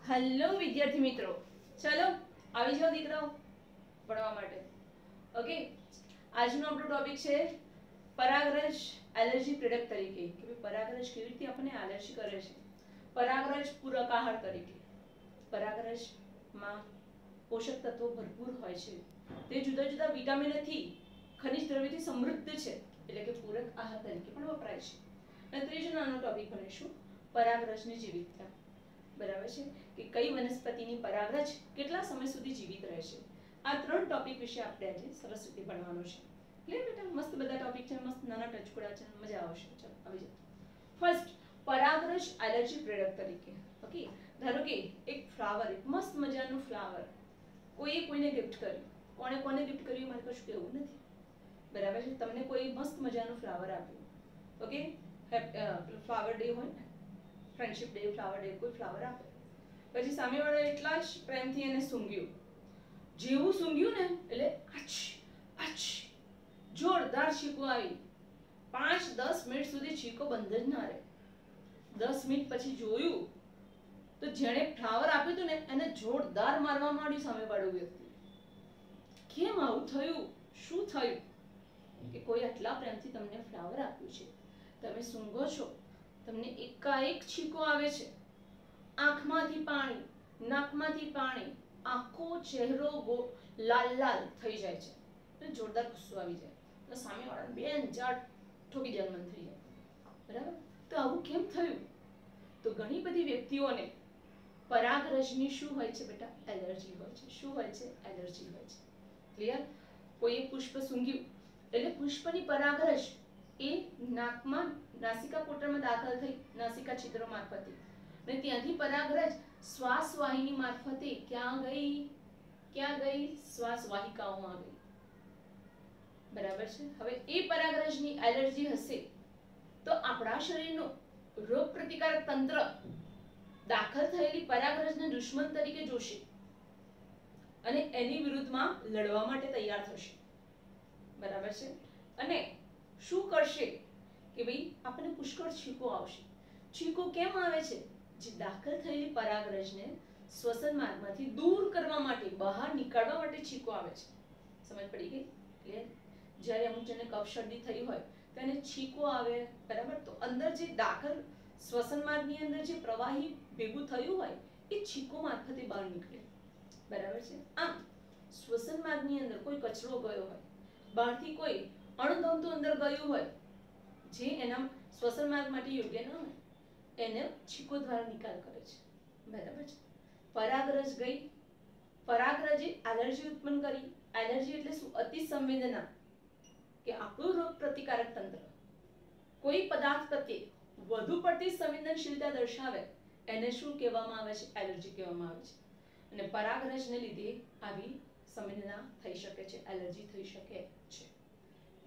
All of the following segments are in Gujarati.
હેલો વિદ્યાર્થી મિત્રો, ચલો આવી જાઓ દીકરાઓ ભણવા માટે. ઓકે, આજનો આપણો ટોપિક છે પરાગરજ એલર્જી પ્રેરક તરીકે. કે ભાઈ પરાગરજ કેવી રીતે આપણને એલર્જી કરે છે. પરાગરજ પૂરક આહાર તરીકે. પરાગરજમાં પોષક તત્વો ભરપૂર હોય છે. તે જુદા જુદા વિટામિનથી ખનિજ દ્રવ્યથી સમૃદ્ધ છે, એટલે કે પૂરક આહાર તરીકે પણ વપરાય છે. અને ત્રીજો નાનો ટોપિક ભણીશું પરાગરજની જીવિતતા. બરાબર છે કે કઈ વનસ્પતિની પરાગરજ કેટલા સમય સુધી જીવિત રહે છે. આ ત્રણ ટોપિક વિશે આપણે આજે સરસ રીતે ભણવાનું છે. ક્લિયર બેટા? મસ્ત બધા ટોપિક છે, મસ્ત નાના ટચકોડા છે, મજા આવશે. ચલો આવી જાઓ. ફર્સ્ટ, પરાગરજ એલર્જી પ્રેરક તરીકે. ઓકે, ધારો કે એક ફ્લાવર, એક મસ્ત મજાનું ફ્લાવર કોઈએ કોઈને ગિફ્ટ કર્યું. કોને કોને ગિફ્ટ કર્યું મારે કશું કહેવું નથી. બરાબર છે? તમને કોઈ મસ્ત મજાનું ફ્લાવર આપ્યું. ઓકે, ફ્લાવર ડે હોય ને, ફ્રેન્ડશિપ ડે, ફ્લાવર ડે, કોઈ ફ્લાવર આપે, પછી સામેવાળા એટલા જ પ્રેમથી એને સૂંઘ્યું. જેવું સૂંઘ્યું ને એટલે આછ આછ જોરદાર છીકો આવી. 5-10 મિનિટ સુધી છીકો બંધ જ ના રહે. 10 મિનિટ પછી જોયું તો જેણે ફ્લાવર આપ્યું હતું ને એને જોરદાર મારવા માંડ્યું સામેવાળો વ્યક્તિ. કેમ આવું થયું? શું થયું? કે કોઈ આટલા પ્રેમથી તમને ફ્લાવર આપ્યું છે, તમે સૂંઘો છો, તમને એકાએક છીકો આવે છે, આંખમાંથી પાણી, નાકમાંથી પાણી, આખો ચહેરો લાલ લાલ થઈ જાય છે, એટલે જોરદાર ગુસ્સો આવી જાય, તો સામેવાળાને બેન જાટ ઠોકી દેવાનું મન થઈ જાય. બરાબર? તો આવું કેમ થયું? તો ઘણી બધી વ્યક્તિઓને પરાગરજની શું હોય છે બેટા? એલર્જી હોય છે. શું હોય છે? એલર્જી હોય છે. ક્લિયર? કોઈએ પુષ્પ સૂંઘ્યું એટલે પુષ્પની પરાગરજ એ નાકમાં, નાસિકા કોટરમાં દાખલ થઈ, નાસિકા છિદ્ર મારફતે, અને ત્યાંથી પરાગરજ શ્વાસ વાહિની મારફતે ક્યાં ગઈ? ક્યાં ગઈ? શ્વાસ વાહિકાઓમાં ગઈ. બરાબર છે? હવે એ પરાગરજની એલર્જી હશે તો આપણા શરીરનું રોગ પ્રતિકારક તંત્ર દાખલ થયેલી પરાગરજને દુશ્મન તરીકે જોશે અને એની વિરુદ્ધમાં લડવા માટે તૈયાર થશે. બરાબર છે? અને શું કરશે કે ભાઈ આપણને પુષ્કળ છીકો આવશે. છીકો કેમ આવે છે? જે દાખલ થયેલી પરાગરજને શ્વસન માર્ગમાંથી દૂર કરવા માટે, બહાર નીકાળવા માટે છીકો આવે છે. સમજ પડી ગઈ? ક્લિયર? જ્યારે અમુક જણને કફ શરદી થઈ હોય તો એને છીકો આવે. બરાબર? તો અંદર જે દાખલ શ્વસન માર્ગની અંદર જે પ્રવાહી ભેગું થયું હોય એ છીકો મારફતે બહાર નીકળે. બરાબર છે? આમ શ્વસન માર્ગની અંદર કોઈ કચરો ગયો હોય, બહારથી કોઈ અણગમતું અંદર ગયું હોય જે એના શ્વસન માર્ગ માટે યોગ્ય ન હોય, એને છીકો દ્વારા નિકાલ કરે છે. બરાબર છે? પરાગરજ ગઈ, પરાગરજે એલર્જી ઉત્પન્ન કરી. એલર્જી એટલે શું? અતિ સંવેદના, કે આપણું રોગ પ્રતિકારક તંત્ર કોઈ પદાર્થ પ્રત્યે વધુ પડતી સંવેદનશીલતા દર્શાવે એને શું કહેવામાં આવે છે? એલર્જી કહેવામાં આવે છે. અને પરાગરજને લીધે આવી સંવેદના થઈ શકે છે, એલર્જી થઈ શકે છે.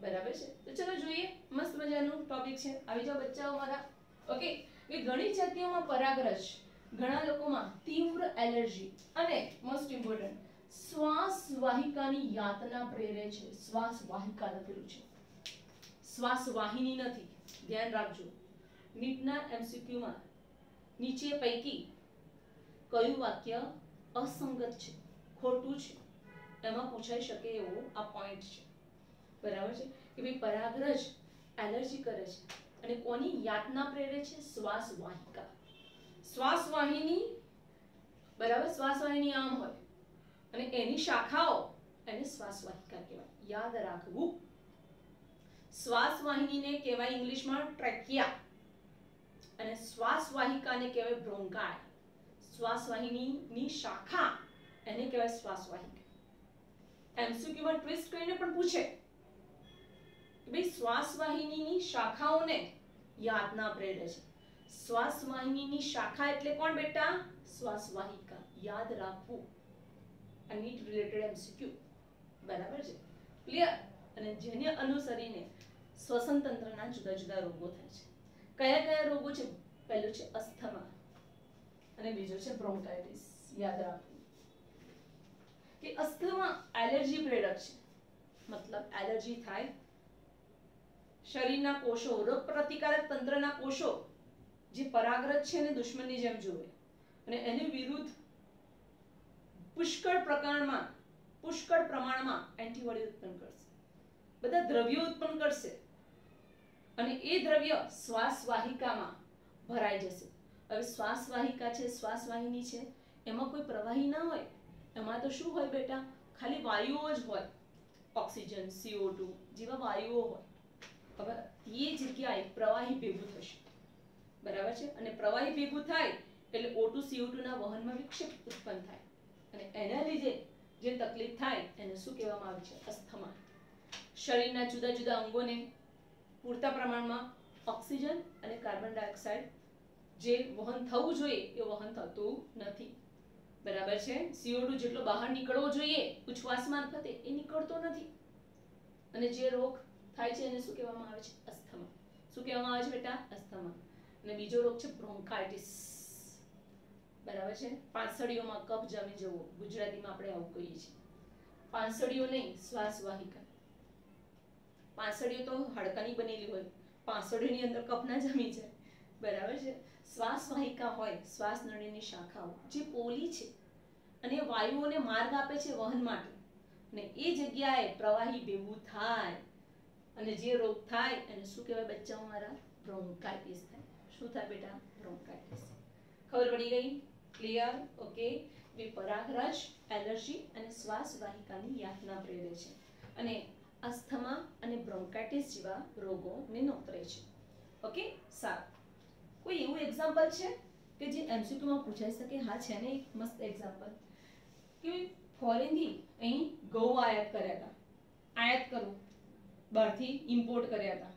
બરાબર છે? તો ચલો જોઈએ, મસ્ત મજાનું ટોપિક છે. આવી જાઓ બચ્ચાઓ મારા. ઓકે, કે ઘણી જાતિઓમાં પરાગરજ ઘણા લોકોમાં તીવ્ર એલર્જી અને મોસ્ટ ઇમ્પોર્ટન્ટ શ્વાસ વાહિકાની યાતના પ્રેરે છે. શ્વાસ વાહિકા લખેલું છે, શ્વાસ વાહિની નથી. ધ્યાન રાખજો. નીટના એમસીક્યુમાં નીચે પૈકી કયું વાક્ય અસંગત છે, ખોટું છે, એમાં પૂછાઈ શકે એવો આ પોઈન્ટ છે. બરાબર છે? કે ભાઈ પરાગરજ એલર્જી કરે છે અને કોની યાતના પ્રેરે છે? શ્વાસ વાહિકા. શ્વાસ વાહિની, બરાબર? શ્વાસ વાહિની આમ હોય અને એની શાખાઓ, એને શ્વાસ વાહિકા કહેવાય. યાદ રાખવું. શ્વાસ વાહિનીને કહેવાય ઇંગ્લિશમાં ટ્રેકિયા અને શ્વાસ વાહિકાને કહેવાય બ્રોન્કાઈ. શ્વાસ વાહિનીની શાખા એને કહેવાય શ્વાસ વાહિકા. એમસીક્યુમાં ટ્વિસ્ટ કરીને પણ પૂછે કે ભાઈ શ્વાસ વાહિનીની શાખાઓને યાતના પ્રેરે છે. શ્વાસ વાહિનીની શાખા એટલે કોણ બેટા? શ્વાસ વાહિકા. યાદ રાખવું. આ નીટ રિલેટેડ એમસીક્યુ. બરાબર છે? ક્લિયર? અને જેને અનુસરીને શ્વસન તંત્રના જુદા જુદા રોગો થાય છે. કયા કયા રોગો છે? પહેલું છે અસ્થમા અને બીજો છે બ્રોન્કાઇટિસ. યાદ રાખવું કે અસ્થમા એલર્જી પ્રેરક છે. મતલબ એલર્જી થાય શરીરના કોષો, રોગ પ્રતિકારક તંત્રના કોષો જે પરાગરજ છે એને દુશ્મનની જેમ જોવે અને એની વિરુદ્ધ પુષ્કળ પ્રમાણમાં એન્ટીબોડી ઉત્પન્ન કરશે, બધા દ્રવ્યો ઉત્પન્ન કરશે અને એ દ્રવ્ય શ્વાસવાહિકામાં ભરાઈ જશે. હવે શ્વાસવાહિકા છે, શ્વાસવાહિની છે, એમાં કોઈ પ્રવાહી ના હોય, એમાં તો શું હોય બેટા, ખાલી વાયુઓ જ હોય, ઓક્સિજન, CO2 જેવા વાયુઓ હોય. હવે એ જગ્યાએ પ્રવાહી ભેગું થશે, બરાબર છે, અને પ્રવાહી ભેગું થાય એટલે O2 CO2 ના વહનમાં વિક્ષેપ ઉત્પન્ન થાય અને એના લીધે જે તકલીફ થાય એને શું કહેવામાં આવે છે, અસ્થમા. શરીરના જુદા જુદા અંગોને પૂરતા પ્રમાણમાં ઓક્સિજન અને કાર્બન ડાયોક્સાઇડ જે વહન થવું જોઈએ એ વહન થતું નથી, બરાબર છે. CO2 જેટલો બહાર નીકળવો જોઈએ ઉચ્છ્વાસ મારફતે એ નીકળતો નથી અને જે રોગ થાય છે એને શું કહેવામાં આવે છે, અસ્થમા. શું કહેવામાં આવે છે બેટા, અસ્થમા. અને બીજો રોગ છે બ્રોન્કાઇટિસ, બરાબર છે. પાંસળીઓમાં કફ જમી જવો, ગુજરાતીમાં આપણે આવું કહીએ છીએ. પાંસળીઓ નહીં, શ્વાસવાહિકા. પાંસળીઓ તો હાડકાની બનેલી હોય, પાંસળીઓની અંદર કફ ના જમી જાય, બરાબર છે. શ્વાસવાહિકા હોય, શ્વાસ નળીની શાખાઓ જે પોલી છે અને વાયુઓને માર્ગ આપે છે વહન માટે, અને એ જગ્યાએ પ્રવાહી ભેગું થાય અને જે રોગ થાય એને શું કહેવાય બચ્ચાઓ મારા, બ્રોન્કાઇટિસ થાય. શું થાય બેટા, બ્રોન્કાઇટિસ. ખબર પડી ગઈ? ક્લિયર? ઓકે. પરાગરજ, એલર્જી અને શ્વાસવાહિકાની યાતના પ્રેરે છે અને અસ્થમા અને બ્રોન્કાઇટિસ જેવા રોગોને નોતરે છે. ઓકે, સારું. કોઈ એવું એક્ઝામ્પલ છે કે જે MCQ માં પૂછાઈ શકે? હા, છે ને એક મસ્ત એક્ઝામ્પલ કે ફોરેનથી અહીં ઘઉં આયાત કર્યા હતા, આયાત કરું બહારથી ઇમ્પોર્ટ કર્યા હતા,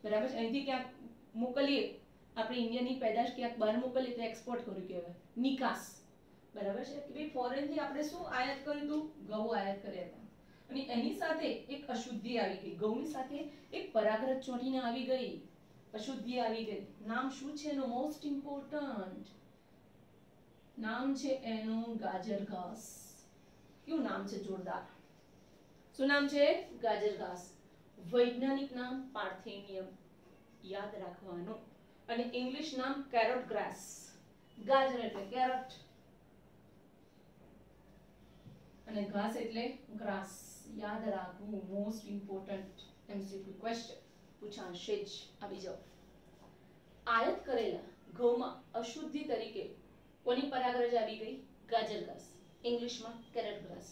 બરાબર છે. અહીંથી ક્યાંક મોકલીએ, આપણે ઇન્ડિયાની પેદાશ ક્યાંક બહાર મોકલીએ તો એક્સપોર્ટ કર્યું કહેવાય, નિકાસ, બરાબર છે. કે ભાઈ ફોરેનથી આપણે શું આયાત કર્યું હતું, ઘઉં આયાત કર્યા હતા અને એની સાથે એક અશુદ્ધિ આવી ગઈ, ઘઉંની સાથે એક પરાગરજ ચોંટીને આવી ગઈ, અશુદ્ધિ આવી ગઈ. નામ શું છે એનું, મોસ્ટ ઇમ્પોર્ટન્ટ નામ છે એનું ગાજર ઘાસ. કેવું નામ છે, જોરદાર. શું નામ છે, ગાજર ઘાસ. વૈજ્ઞાનિક નામ પાર્થેનિયમ, યાદ રાખવાનું, અને ઇંગ્લિશ નામ કેરોટ ગ્રાસ. ગાજર એટલે કેરોટ અને ઘાસ એટલે ગ્રાસ. યાદ રાખવું, મોસ્ટ ઇમ્પોર્ટન્ટ MCQ ક્વેશ્ચન પૂછાશે જ. આવી જાઓ. આયાત કરેલા ઘઉંમાં અશુદ્ધિ તરીકે કોની પરાગરજ આવી ગઈ, ગાજર ઘાસ, ઇંગ્લિશમાં કેરોટ ગ્રાસ,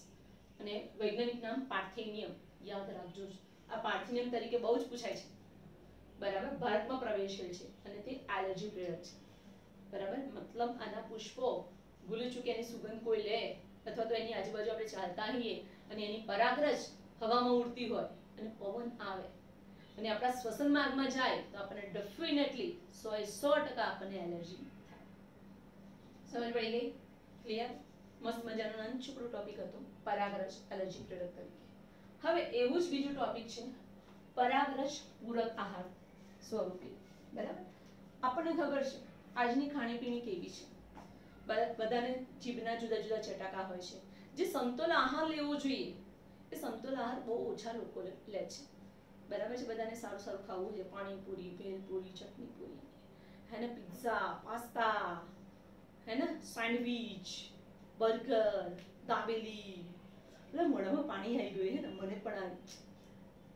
અને વૈજ્ઞાનિક નામ પાર્થેનિયમ. યાદ રાખજો, આ પાર્થેનિયમ તરીકે બહુ જ પૂછાય છે, બરાબર. ભારતમાં પ્રવેશેલ છે અને તે એલર્જી પ્રેરક છે, બરાબર. મતલબ આના પુષ્પો ભૂલી ચૂક્યાની સુગંધ કોઈ લે અથવા તો એની આજુબાજુ આપણે ચાલતા હોઈએ અને એની પરાગરજ હવામાં ઉડતી હોય અને પવન આવે અને આપણા શ્વસન માર્ગમાં જાય તો આપણને ડેફિનેટલી 100% આપણને એલર્જી થાય. સમજ પડી ગઈ? ક્લિયર? મસ્ત મજાનો નાનચુકડો ટોપિક હતો, પરાગરજ એલર્જી પ્રેરક તરીકે. હવે એવું જ બીજું ટોપિક છે પરાગરજ પૂરક આહાર સ્વરૂપે, બરાબર. આપણને ખબર છે આજની ખાણીપીણી કેવી છે, બધાને જીભના જુદા જુદા ચટાકા હોય છે. જે સમતોલ આહાર લેવો જોઈએ એ સમતોલ આહાર બહુ ઓછા લોકો લે છે, બરાબર છે. બધાને સારું સારું ખાવું છે, પાણીપુરી, ભેલપુરી, ચટણીપુરી, હે ને, પિઝા, પાસ્તા, હે ને, સેન્ડવિચ, બર્ગર, દાબેલી, એટલે મોઢામાં પાણી આવી ગયું હે ને, મને પણ આવી.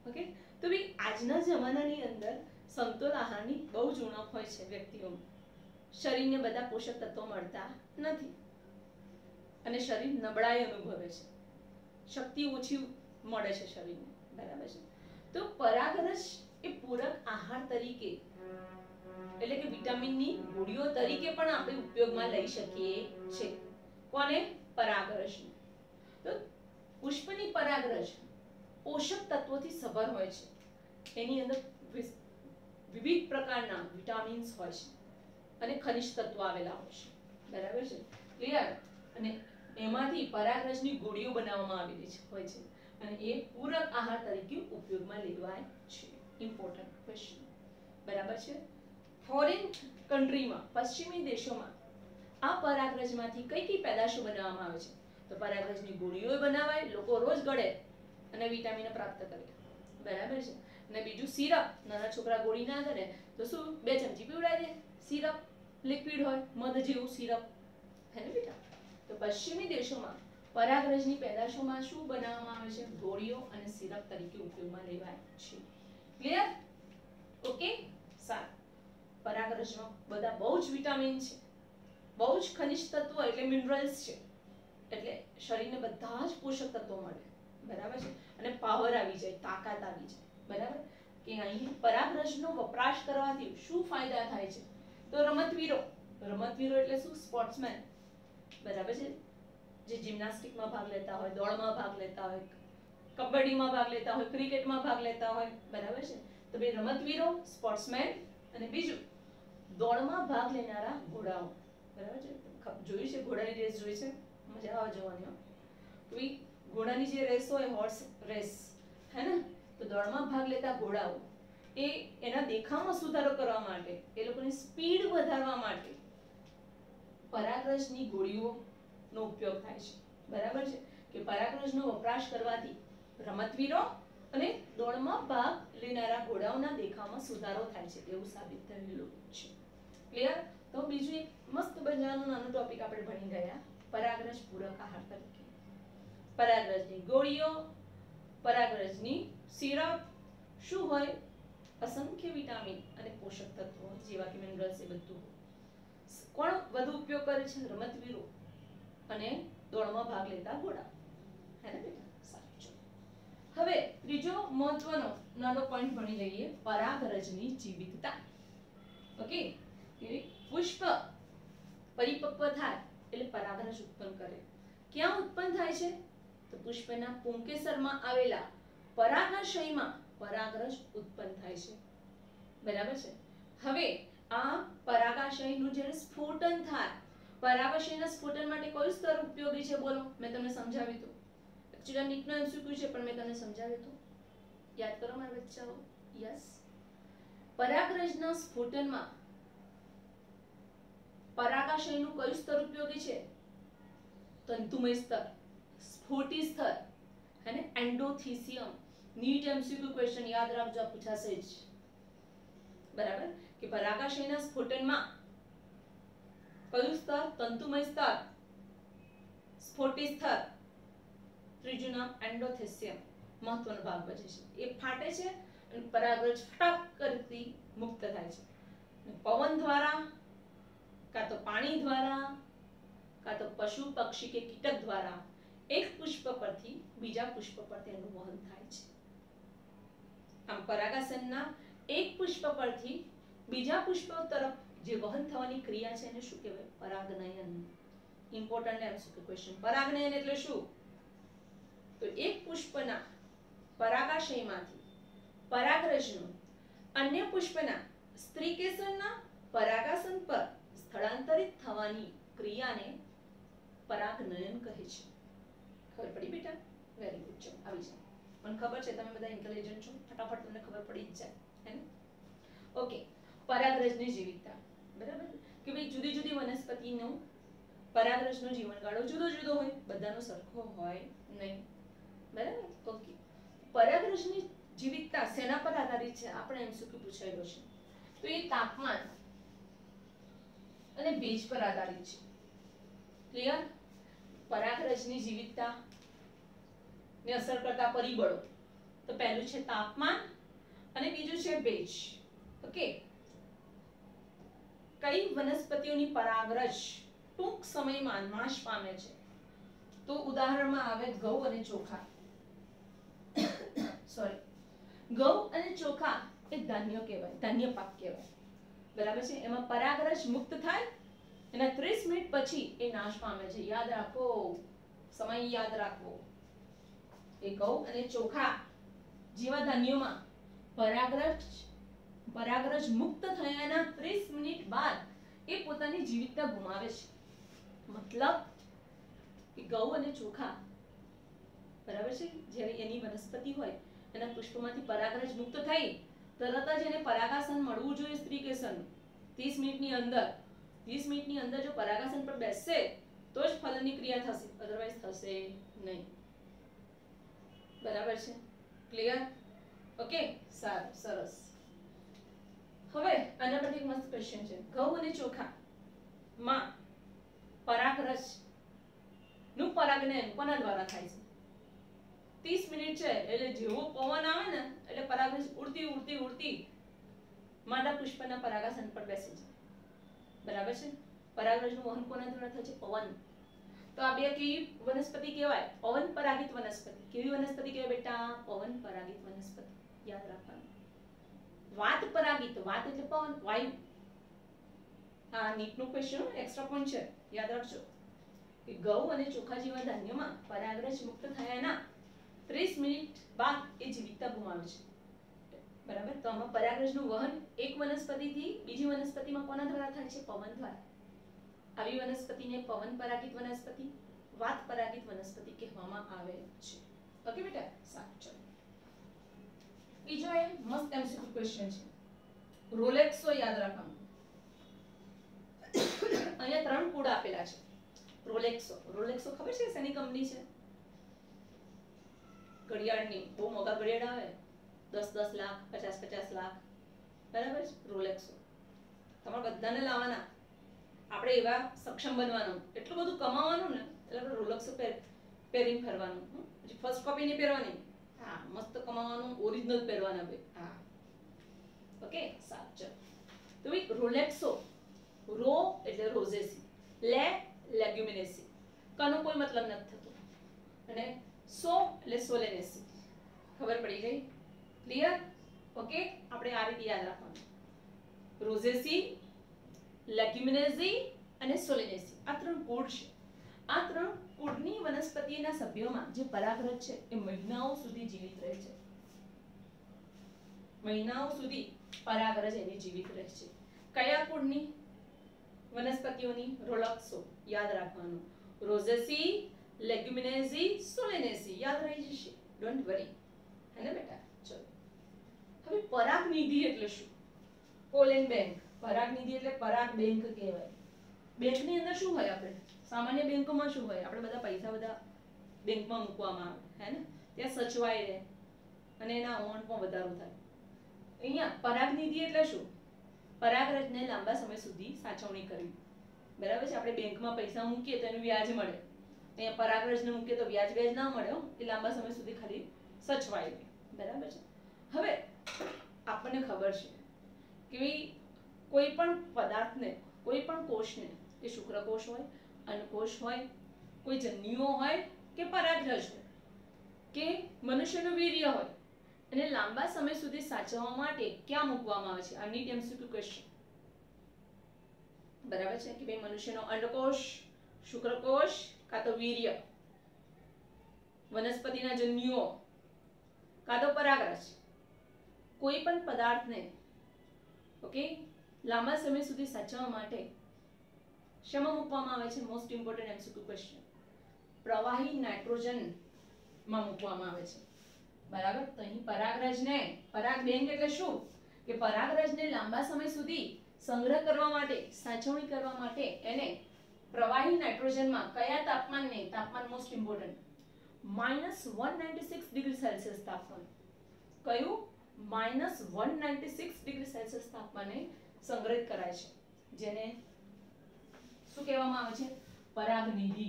ઓકે, તો ભાઈ આજના જમાનાની અંદર સમતોલ આહારની બહુ જ ઉણપ હોય છે વ્યક્તિઓમાં. શરીરને બધા પોષક તત્વો મળતા નથી અને શરીર નબળાઈ અનુભવે છે, શક્તિ ઓછી મળે છે શરીરને, બરાબર છે. તો પરાગરજ એ પૂરક આહાર તરીકે એટલે કે વિટામિનની ગોળીઓ તરીકે પણ આપણે ઉપયોગમાં લઈ શકીએ છીએ. કોને? પરાગરજને. તો પુષ્પની પરાગરજ પોષક તત્વોથી સભર હોય છે. એની અંદર વિવિધ પ્રકારના વિટામિન્સ હોય છે અને ખનિજ તત્વો આવેલા હોય છે, બરાબર છે. ક્લિયર? અને એમાંથી પરાગરજની ગોળીઓ બનાવવામાં આવેલી હોય છે અને એ પૂરક આહાર તરીકે ઉપયોગમાં લેવાય છે. ઇમ્પોર્ટન્ટ ક્વેશ્ચન, બરાબર છે. ફોરેન કન્ટ્રીમાં, પશ્ચિમી દેશોમાં આ પરાગરજમાંથી કઈ કઈ પેદાશો બનાવવામાં આવે છે? તો પરાગરજની ગોળીઓ બનાવાય, લોકો રોજ ગળે અને વિટામિન પ્રાપ્ત કરે, બરાબર છે. અને બીજું સિરપ, નાના છોકરા ગોળી ના કરે તો શું 2 ચમચી પીવડાવી દે, સિરપ લિક્વિડ હોય મધ જેવું સિરપ, હે ને બેટા. તો પશ્ચિમી દેશોમાં પરાગરજની પેદાશોમાં શું બનાવવામાં આવે છે? ગોળીઓ અને સિરપ તરીકે ઉપયોગમાં લેવાય છે. ક્લિયર? ઓકે, સારું. પરાગરજમાં બધા બહુ જ વિટામિન છે, બહુ જ ખનિજ તત્વો એટલે મિનરલ્સ છે, એટલે શરીરને બધા જ પોષક તત્વો મળે, બરાબર છે. અને પાવર આવી જાય, તાકાત આવી જાય, બરાબર. કે અહીં પરાગરજનો વપરાશ કરવાથી શું ફાયદા થાય છે? તો રમતવીરો એટલે શું? સ્પોર્ટ્સમેન, બરાબર છે. જે જિમ્નાસ્ટિકમાં ભાગ લેતા હોય, દોડમાં ભાગ લેતા હોય, કબડ્ડીમાં ભાગ લેતા હોય, ક્રિકેટમાં ભાગ લેતા હોય, બરાબર છે. તો બે રમતવીરો, સ્પોર્ટ્સમેન અને બીજું દોડમાં ભાગ લેનારા ઘોડાઓ, બરાબર છે. જોયું છે ઘોડાની રેસ, જોઈ છે? મજા આવે જોવાની. તો એ ઘોડાની જે રેસ હોય, હોર્સ રેસ, હે ને, તો દોડમાં ભાગ લેતા ઘોડાઓ એ એના દેખાવમાં સુધારો કરવા માટે, એ લોકોની સ્પીડ વધારવા માટે પરાગરજની ગોળીઓનો ઉપયોગ થાય છે, બરાબર છે. કે પરાગરજનો વપરાશ કરવાથી રમતવીરો અને દોડમાં ભાગ લેનારા ઘોડાઓના દેખાવમાં સુધારો થાય છે એવું સાબિત થયેલું છે. ક્લિયર? તો બીજું એક મસ્ત મજાનું નાનું ટોપિક આપણે ભણી ગયા, પરાગરજ પૂરક આહાર તરીકે. પરાગરજની ગોળીઓ, પરાગરજની સિરપ શું હોય? અસંખ્ય વિટામિન અને પોષક તત્વો જેવા કે મિનરલ્સ, એ બધું. કોણ વધુ ઉપયોગ કરે છે? રમતવીરો અને દોડમાં ભાગ લેતા ઘોડા, હે ને બેટા? સાચું. હવે ત્રીજો મહત્વનો નાનો પોઈન્ટ ભણી લઈએ, પરાગરજની જીવિતતા. ઓકે, પુષ્પ પરિપક્વ થાય એટલે પરાગરજ ઉત્પન્ન કરે. ક્યાં ઉત્પન્ન થાય છે? તો પુષ્પના પુંકેસરમાં આવેલા પરાગાશયમાં પરાગરજ ઉત્પન્ન થાય છે, બરાબર છે. હવે આ પરાગાશયનું જ્યારે સ્ફોટન થાય, પરાગાશયના સ્ફોટન માટે કયું સ્તર ઉપયોગી છે? બોલો, મેં તમને સમજાવ્યું હતું. એકચ્યુઅલી નીટનો એમસીક્યુ છે પણ મેં તમને સમજાવ્યું હતું, યાદ કરો મારા બચ્ચાઓ. યસ, પરાગરજના સ્ફોટનમાં પરાગાશયનું કયું સ્તર ઉપયોગી છે? તંતુમય સ્તર, સ્ફોટી સ્તર, અને એન્ડોથેસિયમ. નીટ એમસીક્યુ ક્વેશ્ચન યાદ રાખજો, આ પૂછાશે જ, બરાબર. કે પરાગાશયના સ્ફોટનમાં કયું સ્તર? તંતુમય સ્તર, સ્ફોટી સ્તર, ત્રીજું નામ એન્ડોથેસિયમ મહત્વનો ભાગ ભજવે છે. એ ફાટે છે અને પરાગરજ ફટાક કરતી મુક્ત થાય છે. પવન દ્વારા, કાં તો પાણી દ્વારા, કાં તો પશુ, પક્ષી કે કીટક દ્વારા એક પુષ્પ પરથી બીજા પુષ્પ પર તેનું વહન થાય છે. આમ પરાગાશનના એક પુષ્પ પરથી બીજા પુષ્પ તરફ જે વહન થવાની ક્રિયા છે એને શું કહેવાય? પરાગનયન. Important MCQ question. પરાગનયન એટલે શું? તો એક પુષ્પના પરાગાશયમાંથી પરાગરજનું અન્ય પુષ્પના સ્ત્રીકેસરના પરાગાસન પર સ્થળાંતરિત થવાની ક્રિયાને પરાગનયન કહે છે. ખબર પડી બેટા? Very good. ચલો આવી જાઓ. મને ખબર છે તમે બધા ઇન્ટેલિજન્ટ છો, ફટાફટ તમને ખબર પડી જ જાય, હે ને? ઓકે, પરાગરજની જીવિતતા, બરાબર. કે ભાઈ જુદી જુદી વનસ્પતિનો પરાગરજનો જીવનગાળો જુદો જુદો હોય, બધાનો સરખો હોય નહીં, બરાબર. ઓકે, પરાગરજની જીવિતતા શેના પર આધારિત છે? આપણે એમસીક્યુ પૂછાયેલો છે. તો એ તાપમાન અને ભેજ પર આધારિત છે. ક્લિયર? પરાગરજની જીવિતતા ને અસર કરતા પરિબળો, તો પહેલું છે તાપમાન અને બીજું છે ભેજ. ઓકે, કઈ વનસ્પતિઓની પરાગરજ ટૂંક સમયમાં નાશ પામે છે? તો ઉદાહરણમાં આવે ઘઉં અને ચોખા. સોરી, ઘઉં અને ચોખા એ ધાન્ય કહેવાય, ધાન્ય પાક કહેવાય, બરાબર છે. એમાં પરાગરજ મુક્ત થાય એના 30 મિનિટ પછી એ નાશ પામે છે. યાદ રાખો, સમય યાદ રાખવો. એ ઘઉં અને ચોખા જેવા ધાન્યોમાં પરાગરજ મુક્ત થયાના 30 મિનિટ બાદ એ પોતાની જીવિતતા ગુમાવે છે. મતલબ કે ઘઉં અને ચોખા, બરાબર છે, જ્યારે એની વનસ્પતિ હોય એના પુષ્પમાંથી પરાગરજ મુક્ત થઈ તરત જ એને પરાગાસન મળવું જોઈએ, સ્ત્રીકેસન. 30 મિનિટની અંદર 30 મિનિટની અંદર જો પરાગાસન પર બેસશે તો જ ફલનની ક્રિયા થશે, અધરવાઇઝ થશે નહીં, બરાબર છે. ક્લિયર? ઓકે, સારું, સરસ. હવે આના પરથી એક મસ્ત ક્વેશ્ચન છે. ઘઉં અને ચોખા માં પરાગરજ નું પરાગનયન કોના દ્વારા થાય છે? 30 મિનિટ છે એટલે જેવો પવન આવે ને એટલે પરાગરજ ઉડતી ઉડતી ઉડતી માદા પુષ્પના પરાગાસન પર બેસી જાય. બરાબર છે? પરાગરજનું વહન કોના દ્વારા થાય છે? પવન. તો આ બે કેવી વનસ્પતિ કહેવાય? પવન પરાગિત વનસ્પતિ. કેવી વનસ્પતિ કહેવાય બેટા? પવન પરાગિત વનસ્પતિ. યાદ રાખવાનું. વાત પરાગિત, વાત એટલે પવન, વાયુ. હા, નીટનો ક્વેશ્ચન એક્સ્ટ્રા પોઈન્ટ છે, યાદ રાખજો. કે ઘઉં અને ચોખા જેવા ધાન્યમાં પરાગરજ મુક્ત થયાના 30 મિનિટ બાદ એ જીવિતતા ગુમાવે છે. બરાબર? તો આમાં પરાગરજનું વહન એક વનસ્પતિથી બીજી વનસ્પતિમાં કોના દ્વારા થાય છે? પવન દ્વારા. આવી વનસ્પતિને પવન પરાગિત વનસ્પતિ, વાત પરાગિત વનસ્પતિ કહેવામાં આવે છે. ઓકે બેટા, સારું. ચલો બીજો એ મસ્ત એમસીક્યુ ક્વેશ્ચન છે. રોલેક્સો યાદ રાખવાનું. અહીંયા 3 કોડ આપેલા છે. રોલેક્સો. રોલેક્સો ખબર છે શેની કંપની છે? ઘડિયાળની. બહુ મોંઘા ઘડિયાળ આવે, 10-10 લાખ, 50-50 લાખ. બરાબર છે? રોલેક્સો. તમારે બધાને લાવવાના. આપણે એવા સક્ષમ બનવાનું, એટલું બધું કમાવાનું ને એટલે આપણે રોલેક્સો પહેરીને ફરવાનું. પછી ફર્સ્ટ કોપી નહીં પહેરવાની. હા, મસ્ત કમાવાનું, ઓરિજિનલ પહેરવાના ભાઈ. હા, ઓકે, સારું. ચલો તો ભાઈ રોલેક્સો, રો એટલે રોઝેસી, લે લેગ્યુમિનેસી, કનો કોઈ મતલબ નથી થતો, અને સો એટલે સોલેનેસી. ખબર પડી ગઈ? ક્લિયર? ઓકે, આપણે આ રીતે યાદ રાખવાનું. રોઝેસી, લેગ્યુમિનેસી અને સોલેનેસી આ 3 કોડ છે. આ 3 કોડની વનસ્પતિના સભ્યોમાં જે પરાગરજ છે એ મહિનાઓ સુધી જીવિત રહે છે. મહિનાઓ સુધી પરાગરજ એની જીવિત રહે છે. કયા કોડની વનસ્પતિઓની? રોલેક્સો. યાદ રાખવાનું. રોઝેસી, લેગ્યુમિનેસી, સોલેનેસી. યાદ રહી જશે, ડોન્ટ વરી. હે ને બેટા? ચલો હવે પરાગનિધિ એટલે શું? પોલેન બેંક. પરાગનિધિ એટલે પરાગ બેંક કહેવાય. બેંકની અંદર શું હોય? આપણે સામાન્ય બેંકોમાં શું હોય? આપણે બધા પૈસા બધા બેંકમાં મૂકવામાં આવે, હે ને? ત્યાં સચવાય રહે અને એના અમાઉન્ટમાં વધારો થાય. અહીંયા પરાગનિધિ એટલે શું? પરાગરજને લાંબા સમય સુધી સાચવણી કરવી. બરાબર છે? આપણે બેંકમાં પૈસા મૂકીએ તો એનું વ્યાજ મળે. અહીંયા પરાગરજને મૂકીએ તો વ્યાજ ના મળે. એ લાંબા સમય સુધી ખાલી સચવાય રહે. બરાબર છે? હવે આપણને ખબર છે કે કોઈ પણ પદાર્થને, કોઈ પણ કોષને, કે શુક્રકોષ હોય, અંડકોષ હોય, કોઈ જન્યુઓ હોય કે પરાગરજ હોય કે મનુષ્યનું વીર્ય હોય, અને લાંબા સમય સુધી સાચવવા માટે ક્યાં મૂકવામાં આવે છે? આ નીટ એમસીક્યુ ક્વેશ્ચન. બરાબર છે? કે ભાઈ મનુષ્યનો અંડકોષ, શુક્રકોષ કાં તો વીર્ય, વનસ્પતિના જન્યુઓ કાં તો પરાગરજ, કોઈ પણ પદાર્થને ઓકે લાંબા સમય સુધી સાચવવા માટે શેમાં મૂકવામાં આવે છે? Most important MCQ question. પ્રવાહી નાઇટ્રોજન માં મૂકવામાં આવે છે. બરાબર? તો અહીં પરાગરજને, પરાગ બેંક એટલે શું? કે પરાગરજને લાંબા સમય સુધી સંગ્રહ કરવા માટે, સાચવણી કરવા માટે એને પ્રવાહી નાઇટ્રોજનમાં કયા તાપમાનને, તાપમાન મોસ્ટ ઇમ્પોર્ટન્ટ, -196 ડિગ્રી સેલ્સિયસ તાપમાન. કયું? -196 ડિગ્રી સેલ્સિયસ તાપમાને સંગ્રહિત કરાય છે, જેને શું કહેવામાં આવે છે? પરાગનિધિ,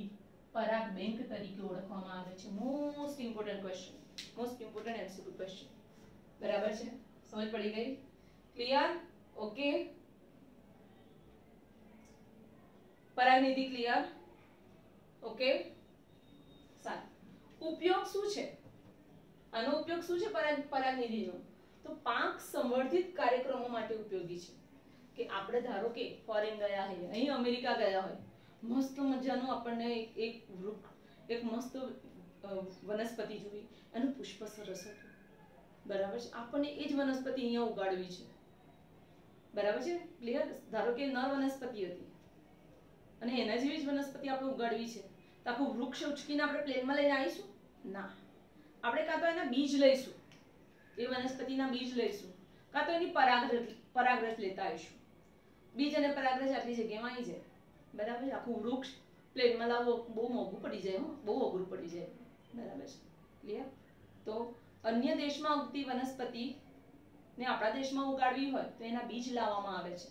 પરાગ બેંક તરીકે ઓળખવામાં આવે છે. Most important question, most important MCQ question. બરાબર છે? સમજ પડી ગઈ? ક્લિયર? ઓકે, પરાગનિધિ ક્લિયર? ઓકે, સારું. ઉપયોગ શું છે આનો? ઉપયોગ શું છે પરાગનિધિનો? તો પાક સંવર્ધિત કાર્યક્રમો માટે ઉપયોગી છે. કે આપણે ધારો કે ફોરેન ગયા હોય, અહીં અમેરિકા ગયા હોય, મસ્ત મજાનું આપણને એક વૃક્ષ, એક મસ્ત વનસ્પતિ જોઈ, એનું પુષ્પ સરસ હતું. બરાબર છે? આપણને એ જ વનસ્પતિ અહીંયા ઉગાડવી છે. બરાબર છે? ક્લિયર? ધારો કે નર વનસ્પતિ હતી અને એના જેવી જ વનસ્પતિ આપણે ઉગાડવી છે, તો આખું વૃક્ષ ઉચકીને આપણે પ્લેનમાં લઈને આવીશું? ના. આપણે કાં તો એના બીજ લઈશું, એ વનસ્પતિના બીજ લઈશું, કાં તો એની પરાગરજ લેતા આવીશું. બીજ અને પરાગરજ આટલી જગ્યામાં આવી જાય. બરાબર છે? આખું વૃક્ષ પ્લેનમાં લાવવો બહુ મોંઘું પડી જાય, બહુ અઘરું પડી જાય. બરાબર છે? ક્લિયર? તો અન્ય દેશમાં ઉગતી વનસ્પતિ ને આપણા દેશમાં ઉગાડવી હોય તો એના બીજ લાવવામાં આવે છે,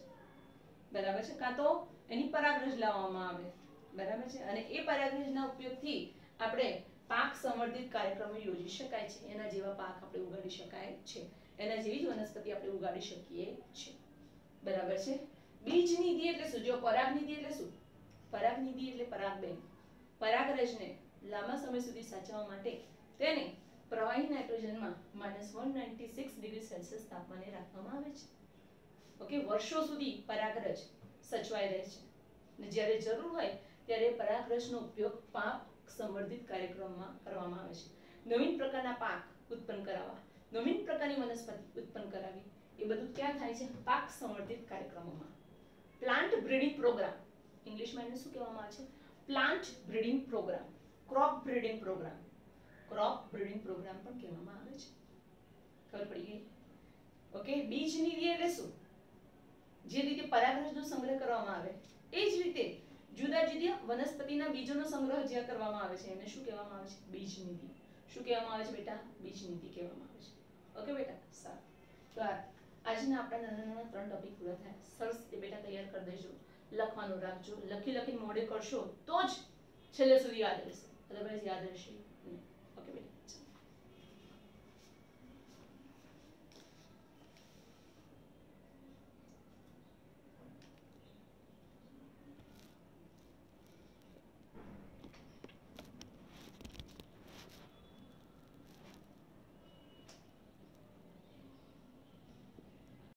બરાબર છે, કાં તો એની પરાગરજ લાવવામાં આવે, બરાબર છે, અને એ પરાગરજના ઉપયોગથી આપણે પાક સંવર્ધિત કાર્યક્રમો યોજી શકાય છે, એના જેવા પાક આપણે ઉગાડી શકાય છે, એના જેવી જ વનસ્પતિ આપણે ઉગાડી શકીએ છીએ, બરાબર છે. બીજ નિધિ એટલે શું? જો પરાગ નિધિ એટલે શું? પરાગ નિધિ એટલે પરાગબેન. પરાગરજને લાંબા સમય સુધી સાચવવા માટે તેને પ્રવાહી નાઇટ્રોજનમાં -196 ડિગ્રી સેલ્સિયસ તાપમાને રાખવામાં આવે છે. ઓકે, વર્ષો સુધી પરાગરજ સચવાઈ રહે છે અને જ્યારે જરૂર હોય ત્યારે પરાગરજનો ઉપયોગ પાક સંવર્ધિત કાર્યક્રમમાં કરવામાં આવે છે. નવીન પ્રકારના પાક ઉત્પન્ન કરાવવા, નવીન પ્રકારની વનસ્પતિ ઉત્પન્ન કરાવી, એ બધું ક્યાં થાય છે? પાક સંવર્ધિત કાર્યક્રમોમાં. પ્લાન્ટ બ્રીડિંગ પ્રોગ્રામ, ઇંગ્લિશમાં એને શું કહેવામાં આવે છે? Plant breeding program, crop breeding program, crop breeding program પણ કહેવામાં આવે છે. ખબર પડી ગઈ? ઓકે, બીજ નિધિ એટલે શું? જે રીતે પરાગરજનો સંગ્રહ કરવામાં આવે એ જ રીતે જુદા જુદા વનસ્પતિના બીજોનો સંગ્રહ જે કરવામાં આવે છે એને શું કહેવામાં આવે છે? બીજ નિધિ. શું કહેવામાં આવે છે બેટા? બીજ નિધિ કહેવામાં આવે છે. ઓકે બેટા, સારું. તો આજના આપણા નાના નાના 3 ટોપિક પૂરા થયા. સરસ એ બેટા તૈયાર કરી દેજો, લખવાનું રાખજો, લખીને મોઢે કરશો તો જ છેલ્લે સુધી યાદ રહેશે, અદરવાઇઝ યાદ રહેશે નહીં. ઓકે બેટા.